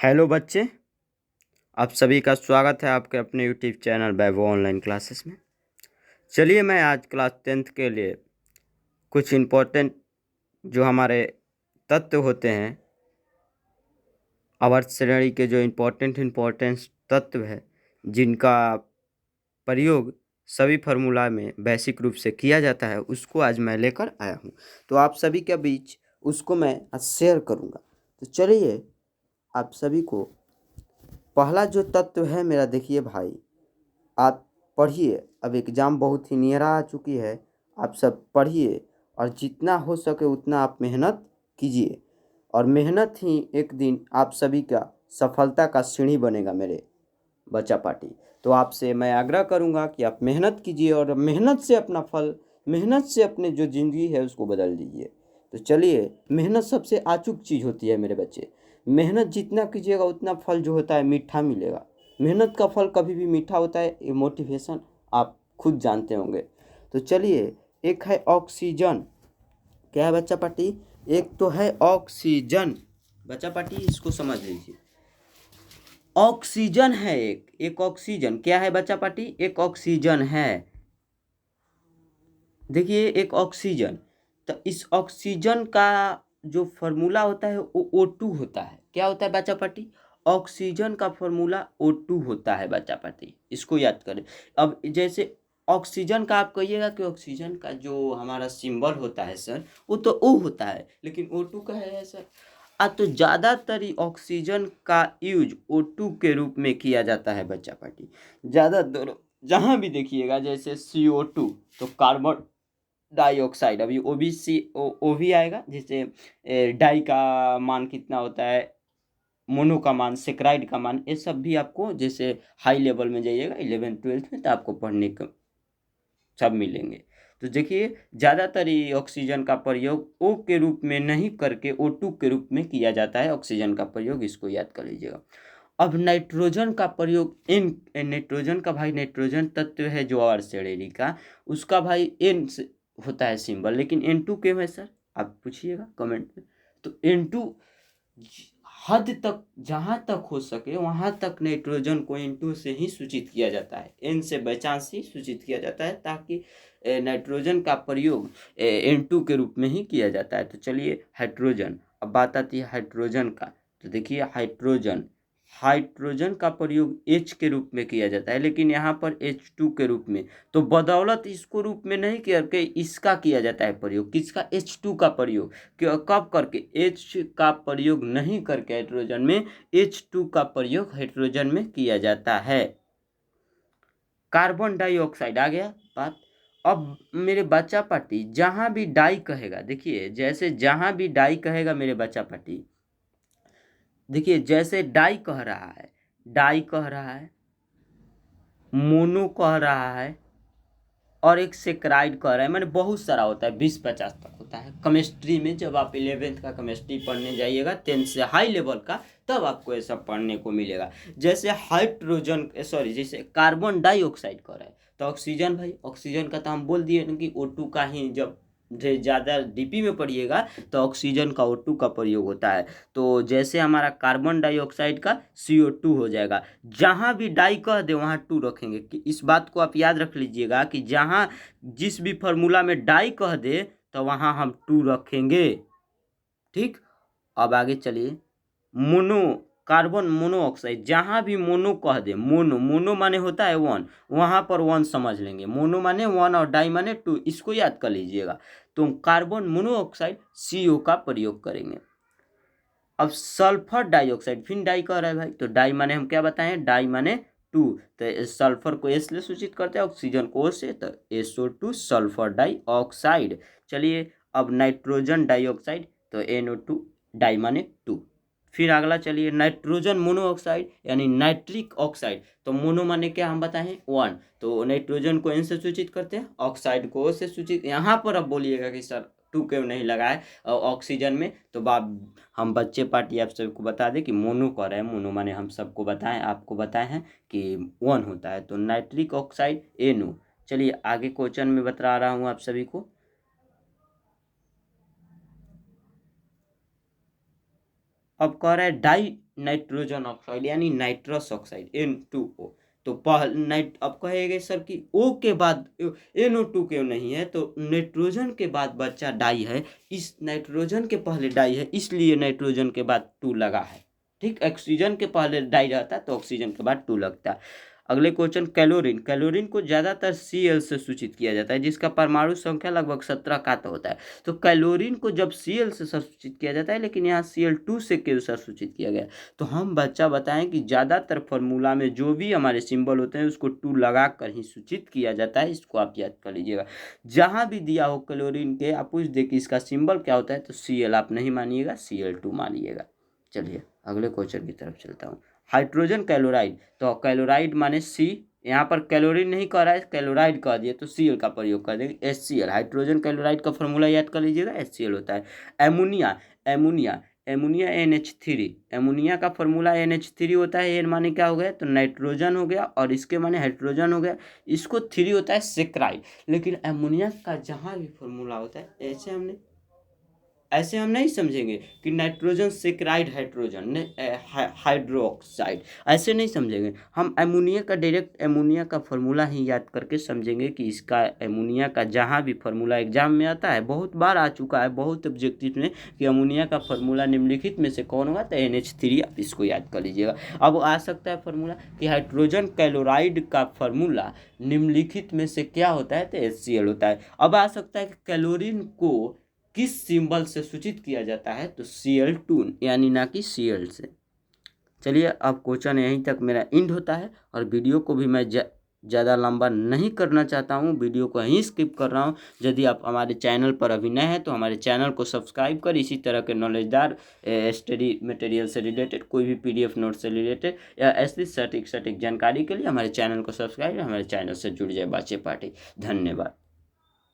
Hello बच्चे, आप सभी का स्वागत है आपके अपने यूट्यूब चैनल वैभव ऑनलाइन क्लासेस में। चलिए मैं आज क्लास 10th के लिए कुछ इम्पोर्टेंट जो हमारे तत्व होते हैं, आवर्त श्रेणी के जो इम्पोर्टेंट तत्व है जिनका प्रयोग सभी फार्मूला में बेसिक रूप से किया जाता है, उसको आज मैं लेकर आया हूँ। तो आप सभी के बीच उसको मैं आज शेयर करूँगा। तो चलिए आप सभी को पहला जो तत्व है मेरा, देखिए भाई, आप पढ़िए। अब एग्ज़ाम बहुत ही नियर आ चुकी है, आप सब पढ़िए और जितना हो सके उतना आप मेहनत कीजिए। और मेहनत ही एक दिन आप सभी का सफलता का सीढ़ी बनेगा मेरे बच्चा पार्टी। तो आपसे मैं आग्रह करूंगा कि आप मेहनत कीजिए और मेहनत से अपना फल, मेहनत से अपने जो ज़िंदगी है उसको बदल दीजिए। तो चलिए, मेहनत सबसे अचूक चीज़ होती है मेरे बच्चे। मेहनत जितना कीजिएगा उतना फल जो होता है मीठा मिलेगा। मेहनत का फल कभी भी मीठा होता है, ये मोटिवेशन आप खुद जानते होंगे। तो चलिए, एक है ऑक्सीजन। क्या है बच्चा पार्टी? एक तो है ऑक्सीजन। बच्चा पार्टी इसको समझ लीजिए, ऑक्सीजन है। एक ऑक्सीजन क्या है बच्चा पार्टी? एक ऑक्सीजन है। देखिए, एक ऑक्सीजन, तो इस ऑक्सीजन का जो फॉर्मूला होता है वो O2 होता है। क्या होता है बच्चा पार्टी? ऑक्सीजन का फॉर्मूला O2 होता है बच्चा पार्टी, इसको याद करें। अब जैसे ऑक्सीजन का आप कहिएगा कि ऑक्सीजन का जो हमारा सिंबल होता है सर, वो तो O होता है, लेकिन O2 का है सर। तो ज़्यादातर ही ऑक्सीजन का यूज O2 के रूप में किया जाता है बच्चा पार्टी। ज़्यादातर जहाँ भी देखिएगा, जैसे CO2 तो कार्बन डाइऑक्साइड, अभी ओ भी आएगा। जैसे डाई का मान कितना होता है, मोनो का मान, सेक्राइड का मान, ये सब भी आपको जैसे हाई लेवल में जाइएगा 11th-12th में तो आपको पढ़ने को सब मिलेंगे। तो देखिए, ज़्यादातर ये ऑक्सीजन का प्रयोग O के रूप में नहीं करके O2 के रूप में किया जाता है ऑक्सीजन का प्रयोग, इसको याद कर लीजिएगा। अब नाइट्रोजन का प्रयोग नाइट्रोजन का भाई, नाइट्रोजन तत्व है जो आर्सेलेरी का, उसका भाई N से होता है सिंबल, लेकिन N2 क्यों है सर, आप पूछिएगा कमेंट में। तो N2 हद तक, जहाँ तक हो सके वहाँ तक नाइट्रोजन को N2 से ही सूचित किया जाता है, N से बाई चांस ही सूचित किया जाता है, ताकि नाइट्रोजन का प्रयोग N2 के रूप में ही किया जाता है। तो चलिए, हाइड्रोजन, अब बात आती है हाइड्रोजन का। तो देखिए, हाइड्रोजन का प्रयोग H के रूप में किया जाता है, लेकिन यहाँ पर H2 के रूप में। तो बदौलत इसको रूप में नहीं करके इसका किया जाता है प्रयोग, किसका? H2 का प्रयोग। कब करके? H का प्रयोग नहीं करके हाइड्रोजन में H2 का प्रयोग हाइड्रोजन में किया जाता है। कार्बन डाइऑक्साइड आ गया बात। अब मेरे बच्चा पार्टी, जहां भी डाई कहेगा, देखिए जैसे जहां भी डाई कहेगा मेरे बच्चा पार्टी, देखिए जैसे डाई कह रहा है, मोनो कह रहा है, और एक सेक्राइड कह रहा है। मैंने बहुत सारा होता है, 20-50 तक होता है केमिस्ट्री में। जब आप 11th का केमिस्ट्री पढ़ने जाइएगा, 10th से हाई लेवल का, तब आपको ये सब पढ़ने को मिलेगा। जैसे जैसे कार्बन डाइऑक्साइड कह रहा है, तो ऑक्सीजन भाई, ऑक्सीजन का तो हम बोल दिए ना कि O2 का ही, जब ज़्यादा डीपी में पढ़िएगा तो ऑक्सीजन का O2 का प्रयोग होता है। तो जैसे हमारा कार्बन डाइऑक्साइड का CO2 हो जाएगा। जहाँ भी डाई कह दे वहाँ 2 रखेंगे, कि इस बात को आप याद रख लीजिएगा कि जहाँ जिस भी फार्मूला में डाई कह दे तो वहाँ हम 2 रखेंगे। ठीक, अब आगे चलिए। मोनो, कार्बन मोनोऑक्साइड, जहाँ भी मोनो कह दे, मोनो माने होता है 1, वहाँ पर 1 समझ लेंगे। मोनो माने 1 और डाई माने 2, इसको याद कर लीजिएगा। तो कार्बन मोनोऑक्साइड CO का प्रयोग करेंगे। अब सल्फर डाइऑक्साइड, फिर डाई कह रहा है भाई, तो डाई माने हम क्या बताएं? डाई माने 2, तो सल्फर को S ले सूचित करते हैं, ऑक्सीजन को O से, तो SO2 सल्फर डाइऑक्साइड। चलिए, अब नाइट्रोजन डाइऑक्साइड, तो NO2, डाई माने 2। फिर अगला चलिए, नाइट्रोजन मोनोऑक्साइड यानी नाइट्रिक ऑक्साइड, तो मोनो माने क्या हम बताएं? 1, तो नाइट्रोजन को N से सूचित करते हैं, ऑक्साइड को O से सूचित। यहाँ पर अब बोलिएगा कि सर 2 क्यों नहीं लगाए ऑक्सीजन में, तो हम बच्चे पार्टी आप सबको बता दें कि मोनो कह रहे हैं। मोनो माने हम सबको बताएं, आपको बताए हैं कि 1 होता है, तो नाइट्रिक ऑक्साइड NO। चलिए आगे क्वेश्चन में बता रहा हूं आप सभी को। अब कह रहा है डाई नाइट्रोजन ऑक्साइड यानी नाइट्रस ऑक्साइड N2O। तो नाइट अब कहेंगे सर कि O के बाद NO2 क्यों नहीं है, तो नाइट्रोजन के बाद बच्चा डाई है, इस नाइट्रोजन के पहले डाई है, इसलिए नाइट्रोजन के बाद 2 लगा है। ठीक, ऑक्सीजन के पहले डाई रहता है तो ऑक्सीजन के बाद 2 लगता है। अगले क्वेश्चन, कैलोरीन। कैलोरीन को ज़्यादातर Cl से सूचित किया जाता है, जिसका परमाणु संख्या लगभग 17 का तो होता है। तो कैलोरीन को जब Cl से सूचित किया जाता है, लेकिन यहाँ Cl2 से क्यों सर सूचित किया गया, तो हम बच्चा बताएं कि ज़्यादातर फार्मूला में जो भी हमारे सिंबल होते हैं उसको 2 लगा कर ही सूचित किया जाता है। इसको आप याद कर लीजिएगा। जहाँ भी दिया हो कैलोरीन के, आप पूछ दे कि इसका सिंबल क्या होता है, तो Cl आप नहीं मानिएगा, Cl2 मानिएगा। चलिए अगले क्वेश्चन की तरफ चलता हूँ। हाइड्रोजन कैलोराइड, तो कैलोराइड माने सी, यहाँ पर कैलोरीन नहीं कह रहा है, कैलोराइड कह दिए तो Cl का प्रयोग कर देंगे, HCl। हाइड्रोजन कैलोराइड का फॉर्मूला याद कर लीजिएगा, HCl होता है। Ammonia, ammonia ammonia NH3, ammonia का फॉर्मूला NH3 होता है। एन माने क्या हो गया, तो नाइट्रोजन हो गया, और इसके माने हाइड्रोजन हो गया, इसको 3 होता है सेक्राइड। लेकिन एमोनिया का जहाँ भी फॉर्मूला होता है ऐसे हम नहीं समझेंगे कि नाइट्रोजन सेक्राइड हाइड्रोजन हाइड्रोक्साइड, ऐसे नहीं समझेंगे हम। एमोनिया का डायरेक्ट एमोनिया का फॉर्मूला ही याद करके समझेंगे कि इसका एमोनिया का जहाँ भी फॉर्मूला एग्जाम में आता है, बहुत बार आ चुका है बहुत ऑब्जेक्टिव में, कि एमोनिया का फॉर्मूला निम्नलिखित में से कौन होगा, तो NH3, आप इसको याद कर लीजिएगा। अब आ सकता है फॉर्मूला कि हाइड्रोजन कैलोराइड का फॉर्मूला निम्नलिखित में से क्या होता है, तो HCl होता है। अब आ सकता है कि कैलोरीन को किस सिंबल से सूचित किया जाता है, तो Cl2 यानी ना कि Cl से। चलिए अब क्वेश्चन यहीं तक मेरा एंड होता है, और वीडियो को भी मैं ज़्यादा लंबा नहीं करना चाहता हूँ, वीडियो को यहीं स्किप कर रहा हूँ। यदि आप हमारे चैनल पर अभी नए हैं तो हमारे चैनल को सब्सक्राइब कर इसी तरह के नॉलेजदार स्टडी मटेरियल से रिलेटेड, कोई भी PDF नोट से रिलेटेड या ऐसी सटीक जानकारी के लिए हमारे चैनल को सब्सक्राइब, हमारे चैनल से जुड़ जाए बच्चे पार्टी। धन्यवाद।